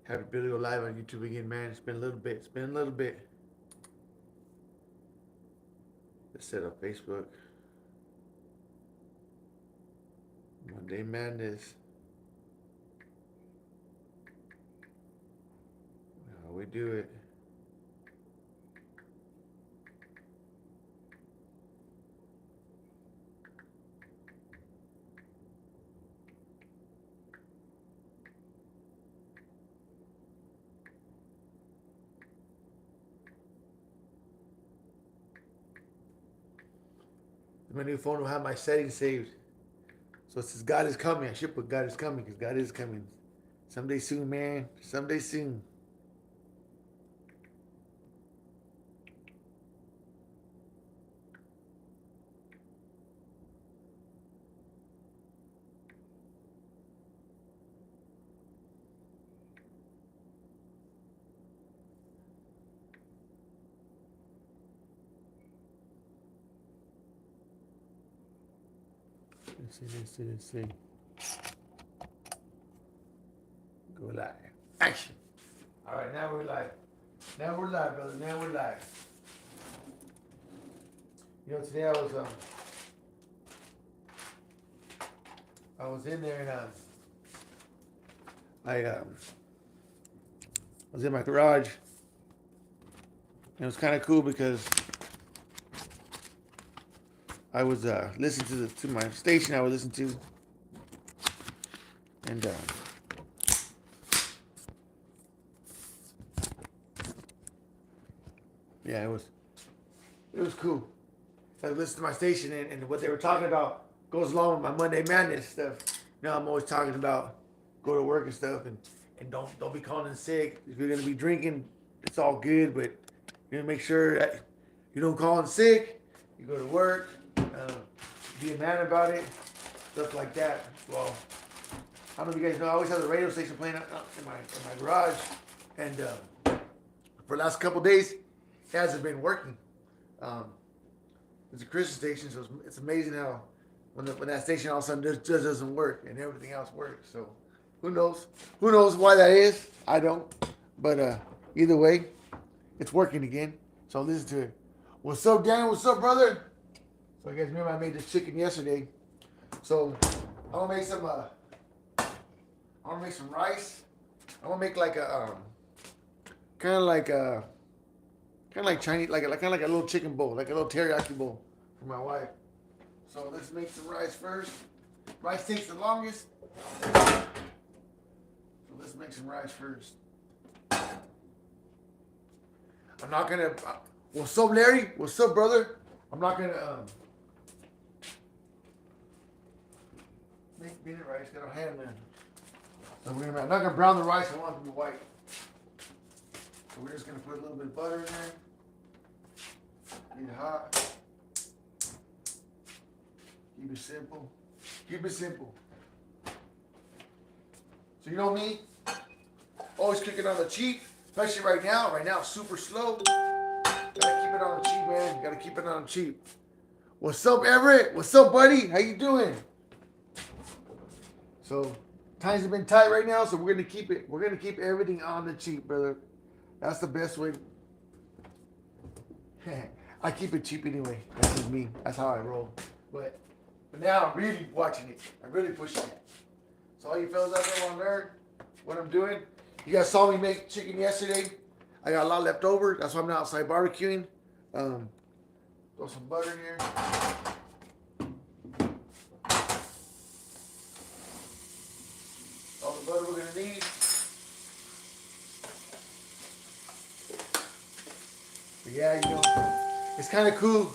Have the ability to go live on YouTube again, man. It's been a little bit. It's been a little bit. Let's set up Facebook. Monday Madness. How we do it. My new phone will have my settings saved. So it says God is coming. I should put God is coming because God is coming. Someday soon, man. Someday soon. Let's see. Go live. Action. All right, now we're live. Now we're live, brother. Now we're live. You know, today I was in there and I was in my garage. And it was kind of cool because I was listening to my station I was listening to, and yeah, it was cool. I listened to my station, and what they were talking about goes along with my Monday Madness stuff. You know, I'm always talking about go to work and stuff, and don't be calling in sick. If you're gonna be drinking, it's all good, but you gotta make sure that you don't call in sick. You go to work, be a man about it, stuff like that. Well, I don't know if you guys know, I always have the radio station playing in my garage, and for the last couple of days, it hasn't been working. Um, it's a Christian station, so it's amazing how when that station all of a sudden just doesn't work and everything else works. So who knows? Who knows why that is? I don't. But either way, it's working again. So listen to it. What's up, Dan? What's up, brother? So you guys remember I made this chicken yesterday. So I'm gonna make some. I'm gonna make some rice. I'm gonna make like a kind of like a kind of like Chinese, kind of like a little chicken bowl, like a little teriyaki bowl for my wife. So let's make some rice first. Rice takes the longest. So let's make some rice first. I'm not gonna. What's up, Larry? What's up, brother? I'm not gonna make beet rice. Got a hand in. So I'm not gonna brown the rice. I want it to be white. So we're just gonna put a little bit of butter in there. Get it hot. Keep it simple. Keep it simple. So you know me, always cooking on the cheap, especially right now. Right now, it's super slow. Gotta keep it on the cheap, man. Gotta keep it on the cheap. What's up, Everett? What's up, buddy? How you doing? So times have been tight right now, so we're gonna keep it. We're gonna keep everything on the cheap, brother. That's the best way. I keep it cheap anyway. That's just me. That's how I roll. But now I'm really watching it. I'm really pushing it. So all you fellas out there want to learn what I'm doing, you guys saw me make chicken yesterday. I got a lot left over. That's why I'm not outside barbecuing. Throw some butter in here. All the butter we're gonna need. But yeah, you know, it's kind of cool.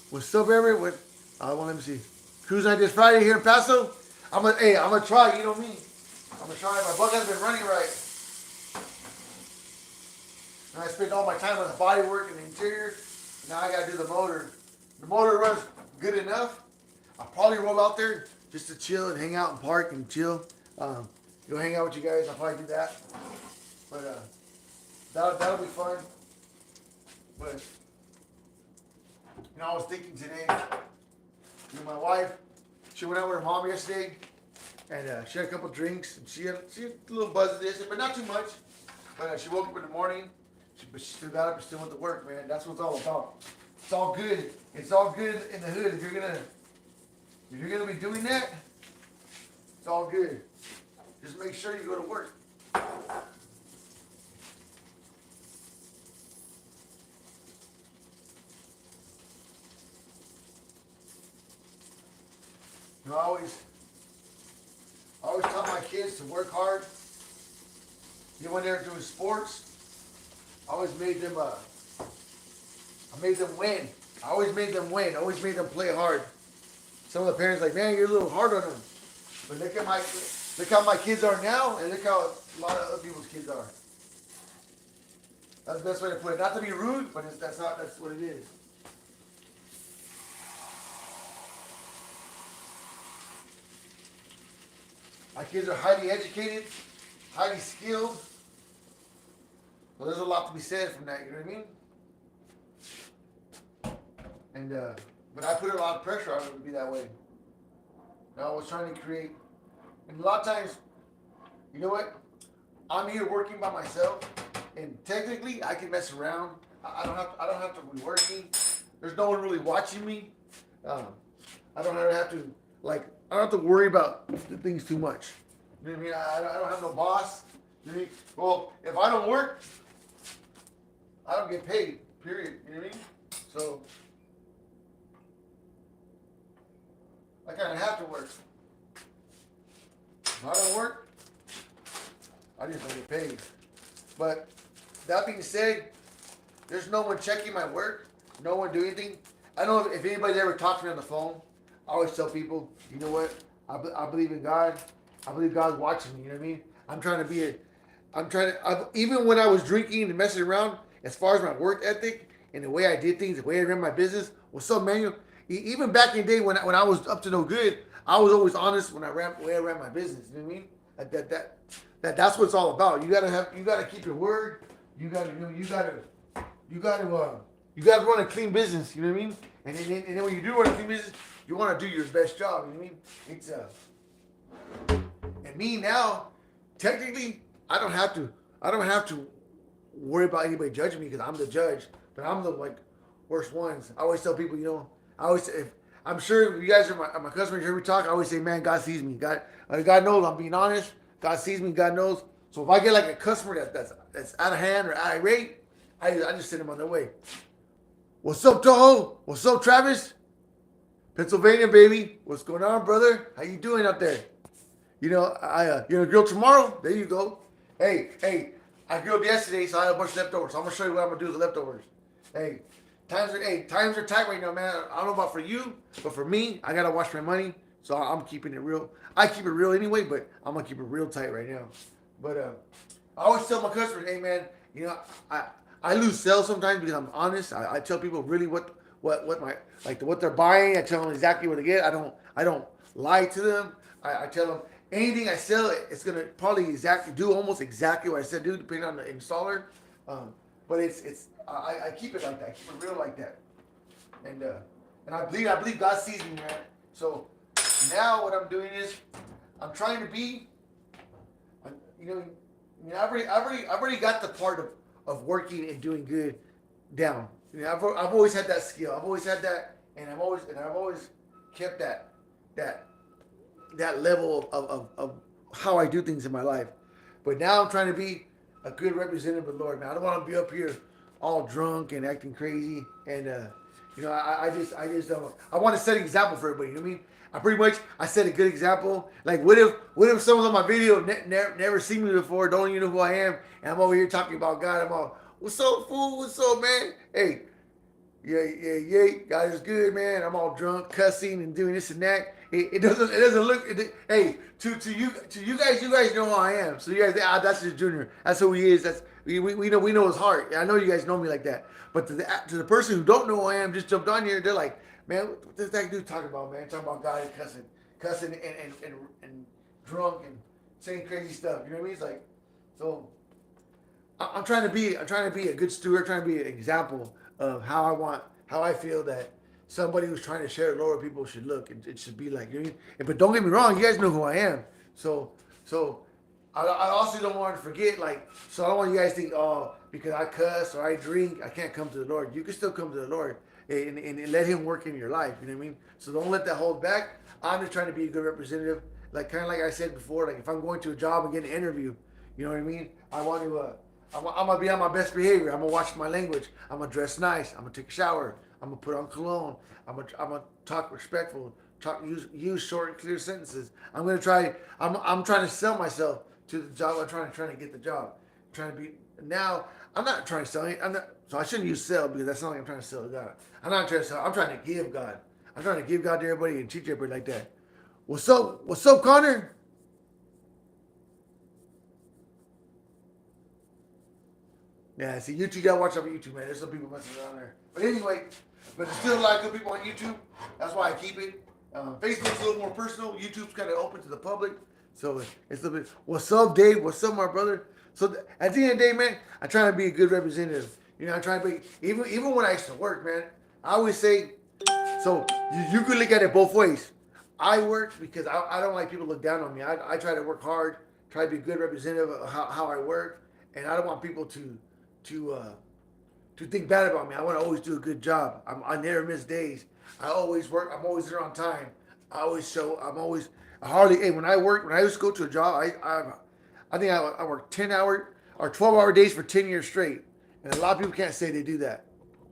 What's up, Everett? Well, let me see. Cruise night this Friday here in Paso. I'm gonna try. You know me. I'm gonna try. My butt has been running right. And I spent all my time on the body work and the interior. Now I gotta do the motor. The motor runs good enough. I'll probably roll out there just to chill and hang out and park and chill. Go hang out with you guys. I'll probably do that. But that'll be fun. But you know, I was thinking today. My wife, she went out with her mom yesterday, and she had a couple drinks, and she had a little buzz of this, but not too much. But she woke up in the morning, but she still got up and still went to work, man. That's what it's all about. It's all good. It's all good in the hood. If you're gonna be doing that, it's all good. Just make sure you go to work. You know, I always tell my kids to work hard. You know, when they're doing sports, I always made them I made them win. I always made them win. I always made them play hard. Some of the parents like, man, you're a little hard on them. But look how my kids are now, and look how a lot of other people's kids are. That's the best way to put it. Not to be rude, but that's what it is. My kids are highly educated, highly skilled. Well, there's a lot to be said from that. You know what I mean? And but I put a lot of pressure on them to be that way. Now I was trying to create, and a lot of times, you know what? I'm here working by myself, and technically I can mess around. I don't have to be working. There's no one really watching me. I don't have to I don't have to worry about the things too much. You know what I mean? I don't have no boss. You know what I mean? Well, if I don't work, I don't get paid. Period. You know what I mean? So I kind of have to work. If I don't work, I just don't get paid. But that being said, there's no one checking my work. No one doing anything. I don't know if anybody's ever talked to me on the phone. I always tell people, you know what? I believe in God. I believe God's watching me. You know what I mean? Even when I was drinking and messing around, as far as my work ethic and the way I did things, the way I ran my business was so manual. Even back in the day when I was up to no good, I was always honest when the way I ran my business. You know what I mean? That's what it's all about. You gotta keep your word. You gotta run a clean business. You know what I mean? And then when you do run a clean business, you want to do your best job. You know what I mean? It's and me now, technically, I don't have to worry about anybody judging me because I'm the judge. But I'm the worst ones. I always tell people, I'm sure you guys are my customers. You hear me talk. I always say, man, God sees me. God knows I'm being honest. God sees me. God knows. So if I get a customer that's out of hand or irate, I just send them on their way. What's up, Toho? What's up, Travis? Pennsylvania, baby. What's going on, brother? How you doing out there? You're gonna grill tomorrow? There you go. Hey, I grilled yesterday, so I had a bunch of leftovers. So I'm gonna show you what I'm gonna do with the leftovers. Hey, times are tight right now, man. I don't know about for you, but for me, I gotta watch my money. So I'm keeping it real. I keep it real anyway, but I'm gonna keep it real tight right now. But I always tell my customers, hey man, I lose sales sometimes because I'm honest. I tell people really what they're buying. I tell them exactly what to get. I don't lie to them. I tell them anything I sell, it's gonna probably do almost exactly what I said do, depending on the installer. But I keep it like that. I keep it real like that. And I believe God sees me, man. So now what I'm doing is I'm trying to be, I've already got the part of working and doing good down. I've always had that skill. I've always had that, and I've always kept that level of how I do things in my life. But now I'm trying to be a good representative of the Lord, man. I don't want to be up here all drunk and acting crazy, and I just don't. I want to set an example for everybody. You know what I mean? I set a good example. Like, what if someone on my video never seen me before, don't even know who I am, and I'm over here talking about God. I'm all, what's up, fool? What's up, man? Hey, yeah. God is good, man. I'm all drunk, cussing, and doing this and that. It doesn't look. Hey, to you guys know who I am. So you guys, that's just Junior. That's who he is. We know his heart. I know you guys know me like that. But to the person who don't know who I am, just jumped on here, they're like, man, what does that dude talking about, man? Talking about God and cussing and drunk and saying crazy stuff. You know what I mean? It's like, so I'm trying to be a good steward, trying to be an example of how I feel that somebody who's trying to share the Lord people should look. It should be like, you know, but don't get me wrong, you guys know who I am. So I also don't want to forget, like, so I don't want you guys to think, oh, because I cuss or I drink, I can't come to the Lord. You can still come to the Lord and let Him work in your life. You know what I mean? So don't let that hold back. I'm just trying to be a good representative. Like, kind of like I said before, like if I'm going to a job and getting an interview, you know what I mean? I want to, I'm gonna be on my best behavior. I'm gonna watch my language. I'm gonna dress nice. I'm gonna take a shower. I'm gonna put on cologne. I'm gonna talk respectful. Use short and clear sentences. I'm gonna try. I'm trying to sell myself to the job. I'm trying to get the job. I'm trying to be now. I'm not trying to sell it. I'm not. So I shouldn't use sell because that's not like I'm trying to sell God. I'm not trying to sell. I'm trying to give God. I'm trying to give God to everybody and teach everybody like that. What's up? What's up, Connor? Yeah, see, YouTube, you gotta watch out for YouTube, man. There's some people messing around there. But anyway, but there's still a lot of good people on YouTube. That's why I keep it. Facebook's a little more personal. YouTube's kind of open to the public. So it's a little bit, what's up, Dave? What's up, my brother? So at the end of the day, man, I try to be a good representative. You know, I try to be, even when I used to work, man, I always say, so you could look at it both ways. I work because I don't like people to look down on me. I try to work hard, try to be a good representative of how I work, and I don't want people to uh, to think bad about me. I want to always do a good job. I never miss days. I always work. I'm always there on time. I always show. I'm always. I hardly. Hey, when I used to go to a job, I think I worked 10 hour or 12-hour days for 10 years straight, and a lot of people can't say they do that,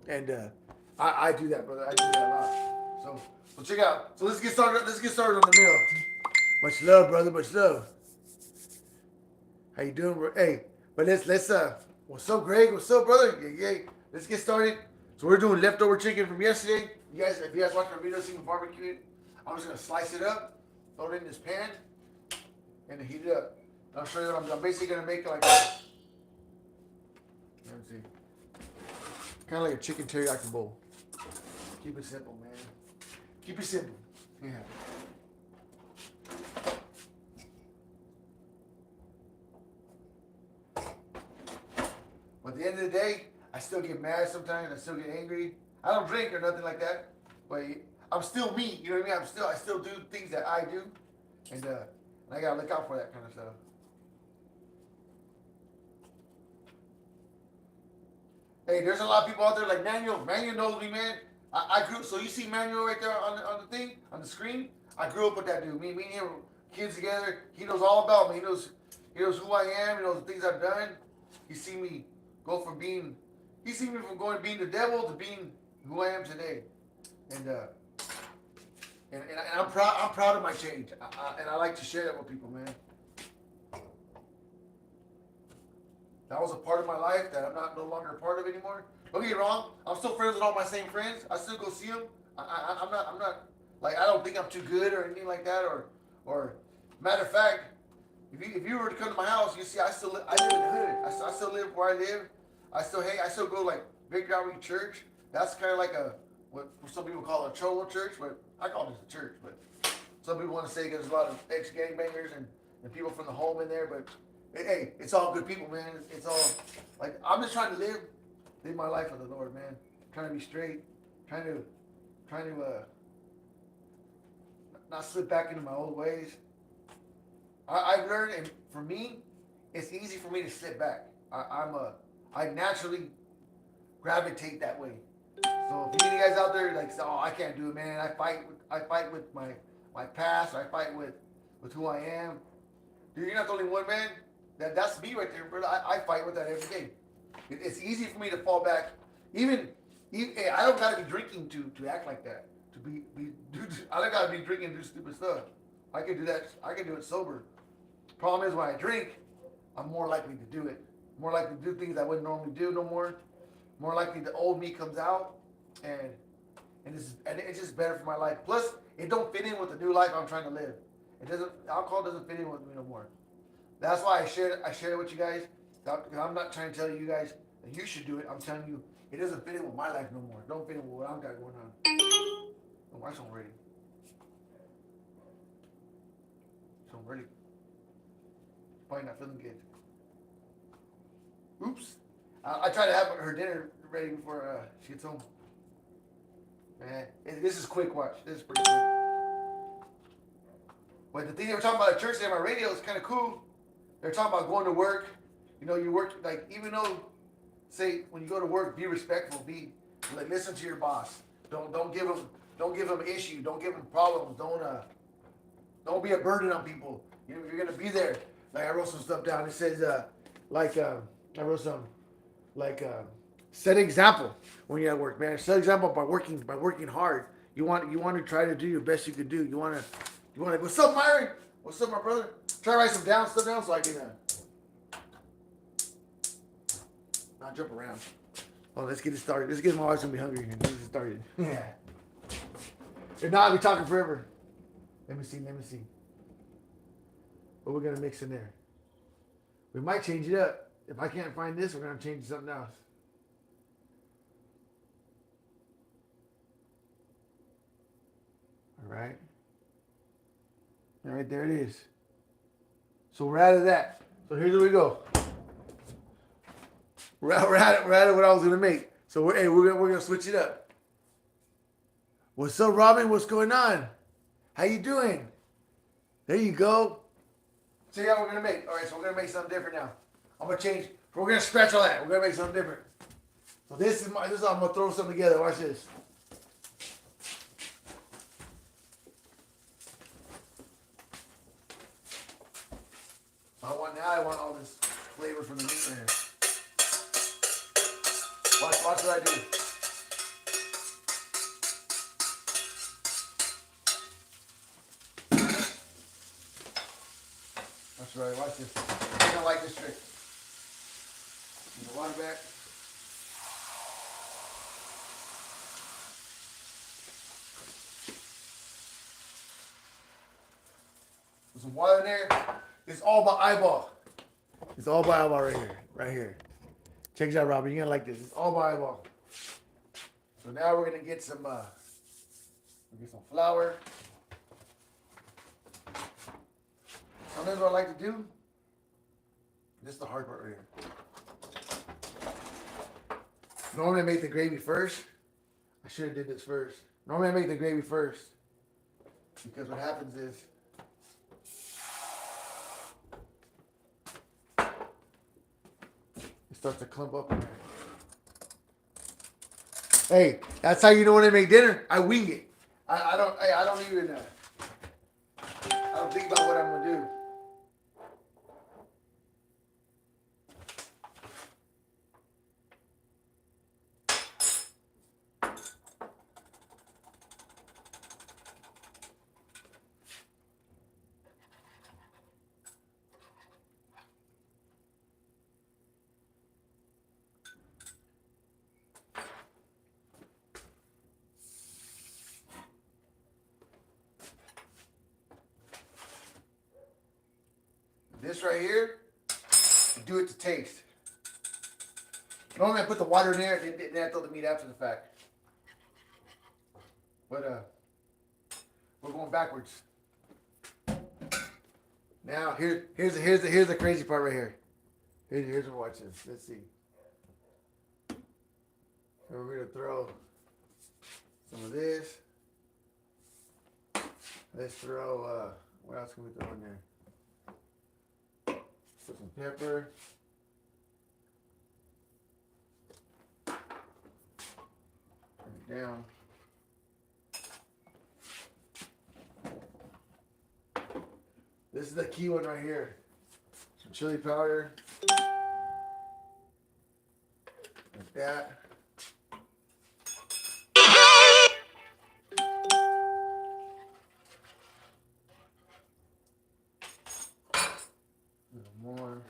and I do that, brother. I do that a lot. So check out. So let's get started. Let's get started on the meal. Much love, brother. Much love. How you doing, bro? Hey, but let's. What's up, Greg? What's up, brother? Yeah, yeah. Let's get started. So we're doing leftover chicken from yesterday. If you guys watch my video, see me barbecue it. I'm just gonna slice it up, throw it in this pan, and heat it up. And I'll show you what I'm basically gonna make like. Let me see. Kind of like a chicken teriyaki bowl. Keep it simple, man. Keep it simple. Yeah. But at the end of the day, I still get mad sometimes. I still get angry. I don't drink or nothing like that, but I'm still me. You know what I mean? I still do things that I do, and I gotta look out for that kind of stuff. Hey, there's a lot of people out there like Manuel. Manuel knows me, man. I grew. So you see Manuel right there on the thing on the screen. I grew up with that dude. Me and him, kids together. He knows all about me. He knows who I am. He knows the things I've done. He see me go from being. He see me from going being the devil to being who I am today, and I'm proud. I'm proud of my change, and I like to share that with people, man. That was a part of my life that I'm not no longer a part of anymore. Don't get me wrong. I'm still friends with all my same friends. I still go see them. I'm not like I don't think I'm too good or anything like that. Or matter of fact, if you were to come to my house, you see I live in the hood. I still live where I live. I still go like Victory Outreach Church. That's kind of like what some people call a cholo church, but I call it a church. But some people want to say there's a lot of ex gangbangers and people from the home in there, but hey, it's all good people, man. It's all like I'm just trying to live my life for the Lord, man. Trying to be straight, trying to not slip back into my old ways. I've learned, and for me, it's easy for me to slip back. I naturally gravitate that way. So if you guys out there like, oh, I can't do it, man. I fight with my past. I fight with who I am. Dude, you're not the only one, man. That's me right there, brother. I fight with that every day. It's easy for me to fall back. Even hey, I don't gotta be drinking to act like that. To be I don't gotta be drinking and do stupid stuff. I can do that. I can do it sober. Problem is when I drink, I'm more likely to do it. More likely to do things I wouldn't normally do no more. More likely the old me comes out, and it's just better for my life. Plus, it don't fit in with the new life I'm trying to live. Alcohol doesn't fit in with me no more. That's why I shared it with you guys. I'm not trying to tell you guys that you should do it. I'm telling you it doesn't fit in with my life no more. It don't fit in with what I've got going on. Oh, my song ready. So I'm ready. Probably not feeling good. Oops. I try to have her dinner ready before she gets home. Man, this is quick. Watch. This is pretty quick. But the thing they were talking about at church today on my radio is kind of cool. They're talking about going to work. You know, you work like even though, say when you go to work, be respectful. Be like listen to your boss. Don't give them issue. Don't give them problems. Don't be a burden on people. You know, you're gonna be there. Like I wrote some stuff down. It says I wrote some like set example when you're at work, man. Set example by working hard. You want to try to do your best you can do. You want to. What's up, Myron? What's up, my brother? Try to write some stuff down so I can not jump around. Oh, let's get it started. Let's get my wife's gonna be hungry and get it started. Yeah. If not, I'll be talking forever. Let me see. What we're gonna mix in there. We might change it up. If I can't find this, we're gonna change it to something else. All right. All right, there it is. So we're out of that. So here's where we go. We're out of what I was gonna make. So we're gonna switch it up. What's up, Robin? What's going on? How you doing? There you go. See how we're gonna make. All right, so we're gonna make something different now. I'm gonna change. We're gonna scratch all that. We're gonna make something different. So this is I'm gonna throw something together. Watch this. I want all this flavor from the meat in here. Watch what I do. That's right. Watch this. I don't like this trick. Get the water back. Put some water in there. It's all by eyeball. It's all by eyeball right here. Right here. Check this out, Robert. You're gonna like this. It's all by eyeball. So now we're gonna get some flour. Sometimes what I like to do. This is the hard part right here. Normally I make the gravy first. I should have did this first. Normally I make the gravy first. Because what happens is it starts to clump up in there. Hey, that's how you know when I make dinner. I wing it. I don't even I don't think about what I'm gonna do. This right here, you do it to taste. Normally I put the water in there and then I throw the meat after the fact. But we're going backwards. Now here's the crazy part right here. Here's what watch this. Let's see. So we're gonna throw some of this. Let's throw what else can we throw in there? Put some pepper. Turn it down. This is the key one right here. Some chili powder. Like that. A little more.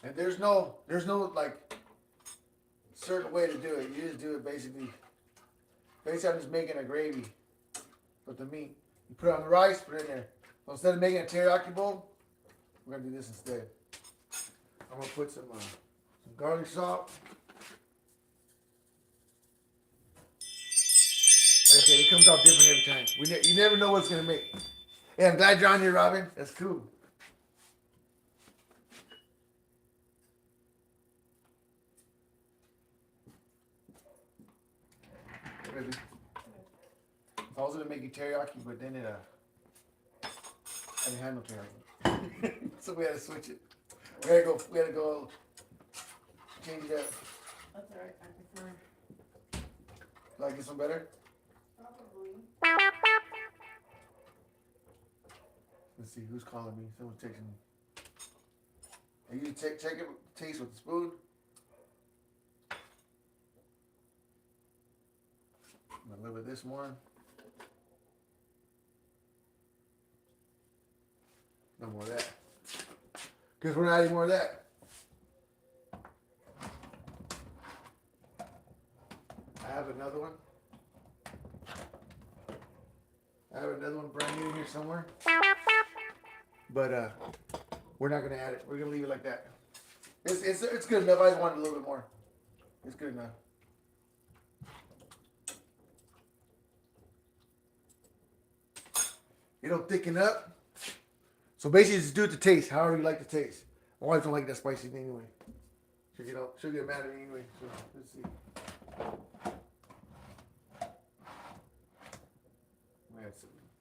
And there's no like certain way to do it. You just do it basically. Basically, I'm just making a gravy with the meat. You put it on the rice, put it in there. So instead of making a teriyaki bowl, we're gonna do this instead. I'm gonna put some garlic salt. Like I said, it comes out different every time. You never know what's gonna make. Hey, I'm glad you're on here, Robin. That's cool. baby. I was gonna make you teriyaki, but then I didn't have no teriyaki, so we had to switch it. We had to go change it up. That's alright. I prefer. Like this one better? Probably. Let's see who's calling me. Someone's texting me. And you check it, taste with the spoon. A little bit of this more. No more of that. Because we're not adding more of that. I have another one. I have another one brand new in here somewhere. But we're not gonna add it. We're gonna leave it like that. It's good enough. I just wanted a little bit more. It's good enough. It'll thicken up. So basically, just do it to taste, however you like the taste. My wife don't like that spicy thing anyway. She'll get mad at me anyway. So let's see.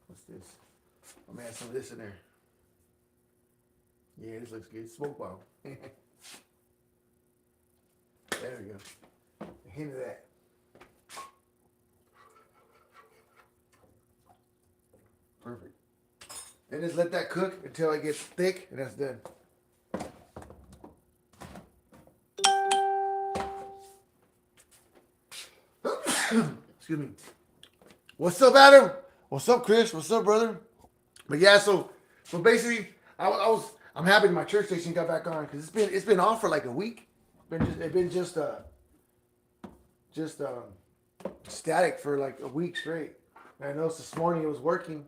What's this? I'm gonna add some of this in there. Yeah, this looks good. Smoke bomb. There we go. A hint of that. Perfect. Then just let that cook until it gets thick, and that's done. Excuse me. What's up, Adam? What's up, Chris? What's up, brother? But yeah, so basically, I'm happy my church station got back on because it's been off for like a week. It's been just static for like a week straight. And I noticed this morning it was working.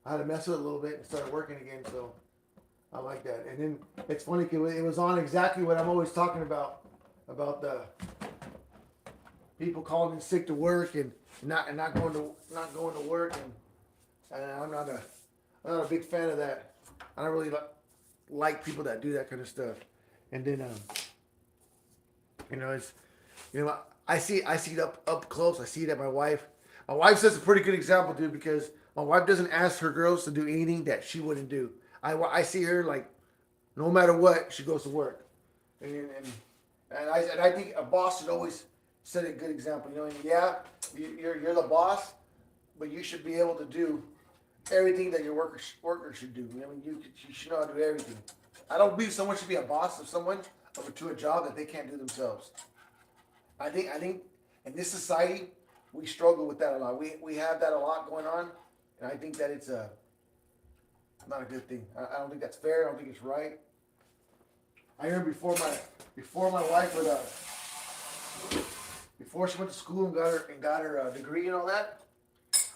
I had to mess with it a little bit and started working again. So I like that. And then it's funny because it was on exactly what I'm always talking about the people calling in sick to work and not going to work, and I'm not a big fan of that. I don't really like people that do that kind of stuff. And then I see it up close. I see it at my wife. My wife sets a pretty good example, dude, because my wife doesn't ask her girls to do anything that she wouldn't do. I see her like, no matter what, she goes to work, and I think a boss should always set a good example. You know, and yeah, you're the boss, but you should be able to do everything that your worker should do. I mean, you should know how to do everything. I don't believe someone should be a boss of someone to a job that they can't do themselves. I think in this society we struggle with that a lot. We have that a lot going on, and I think that it's not a good thing. I don't think that's fair. I don't think it's right. I remember before my wife would before she went to school and got her degree and all that.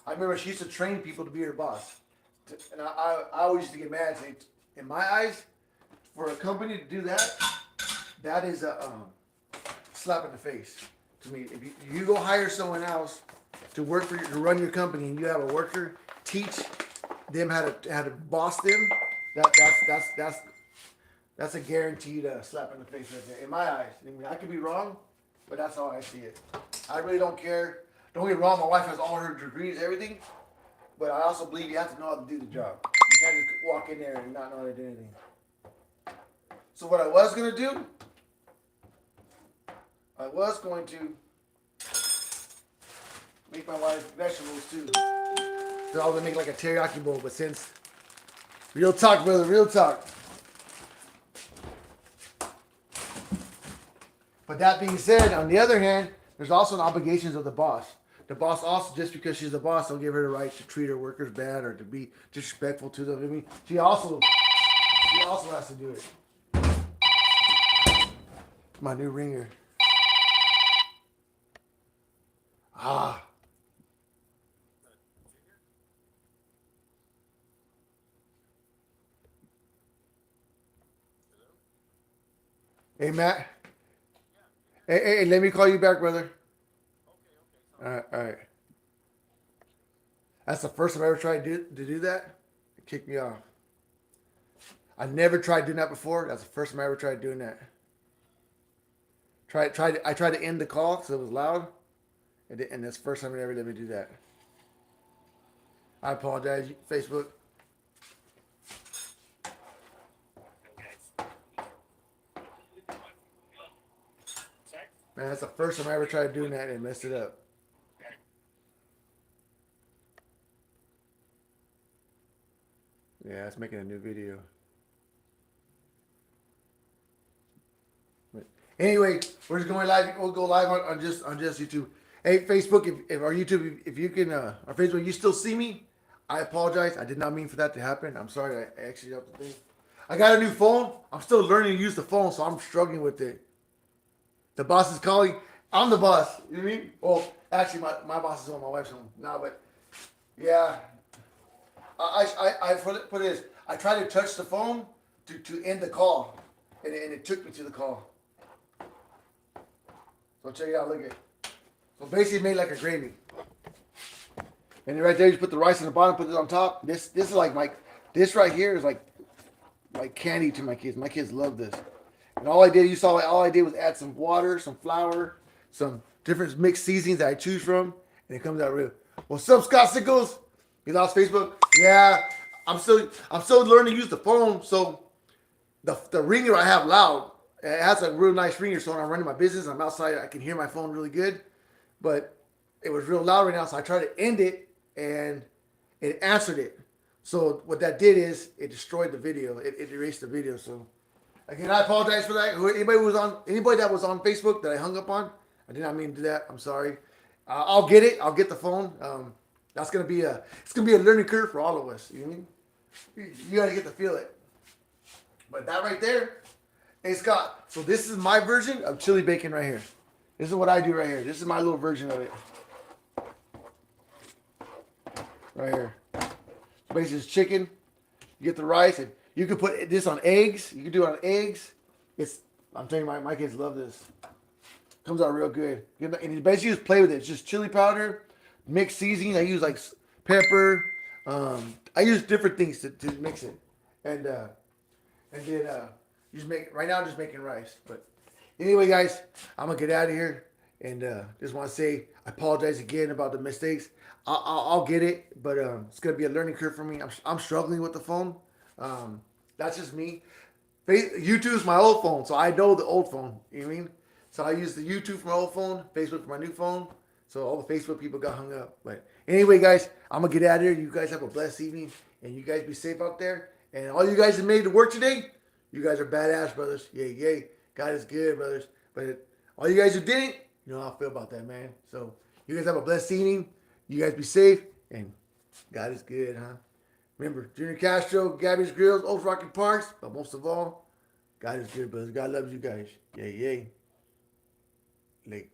I remember she used to train people to be her boss, and I always used to get mad. Say, in my eyes, for a company to do that, that is a slap in the face to me. If you go hire someone else to work for you, to run your company, and you have a worker, teach them how to boss them, that's a guaranteed slap in the face right there. In my eyes, I mean, I could be wrong, but that's how I see it. I really don't care. Don't get me wrong, my wife has all her degrees, everything, but I also believe you have to know how to do the job. You can't just walk in there and not know how to do anything. So what I was going to do, I was going to make my wife vegetables too. So I was going to make like a teriyaki bowl, but since, real talk, brother, real talk. But that being said, on the other hand, there's also obligations of the boss. The boss also, just because she's the boss, don't give her the right to treat her workers bad or to be disrespectful to them. I mean, she also has to do it. My new ringer. Ah. Hey, Matt. Hey, let me call you back, brother. All right. That's the first time I ever tried to do that. It kicked me off. I never tried doing that before. That's the first time I ever tried doing that. I tried to end the call because it was loud, And that's the first time they ever let me do that. I apologize, Facebook. Man, that's the first time I ever tried doing that and messed it up. Yeah, it's making a new video. But anyway, we're just going live. We'll go live on just YouTube. Hey, Facebook, if our YouTube, if you can, our Facebook, you still see me? I apologize. I did not mean for that to happen. I'm sorry. I actually upped the thing. I got a new phone. I'm still learning to use the phone, so I'm struggling with it. The boss is calling. I'm the boss. You know what I mean? Well, actually, my boss is on my wife's home now, but yeah. I put this. I tried to touch the phone to end the call, and it took me to the call. So check it out. Look at it. So basically, it made like a gravy. And right there, you put the rice on the bottom, put it on top. This is like this right here is like candy to my kids. My kids love this. And all I did, you saw, all I did was add some water, some flour, some different mixed seasonings that I choose from, and it comes out real. What's up, Scott Sickles? You lost Facebook? Yeah, I'm still learning to use the phone. So the ringer I have loud. It has a real nice ringer. So when I'm running my business, I'm outside, I can hear my phone really good. But it was real loud right now, so I tried to end it, and it answered it. So what that did is it destroyed the video. It erased the video. So again, I apologize for that. Anybody that was on Facebook that I hung up on, I did not mean to do that. I'm sorry. I'll get it. I'll get the phone. It's gonna be a learning curve for all of us. You know what I mean? You gotta get to feel it. But that right there, hey Scott. So this is my version of chili bacon right here. This is what I do right here. This is my little version of it. Right here. Basically, it's chicken. You get the rice, and you can put this on eggs. You can do it on eggs. I'm telling you, my kids love this. Comes out real good. And you basically just play with it. It's just chili powder, mixed seasoning. I use like pepper. I use different things to mix it. And then you just make right now. I'm just making rice. But anyway, guys, I'm gonna get out of here, and just want to say I apologize again about the mistakes. I'll get it, but it's gonna be a learning curve for me. I'm struggling with the phone. That's just me. YouTube's my old phone, so I know the old phone. You know what I mean? So I use the YouTube for my old phone, Facebook for my new phone. So all the Facebook people got hung up. But anyway, guys, I'm gonna get out of here. You guys have a blessed evening, and you guys be safe out there. And all you guys that made it to work today, you guys are badass, brothers. Yay, yay. God is good, brothers. But all you guys who didn't, you know how I feel about that, man. So you guys have a blessed evening. You guys be safe, and God is good, huh? Remember, Junior Castro, Gabby's Grills, Old Rocky Parks, but most of all, God is good, brothers. God loves you guys. Yay, yay. Late.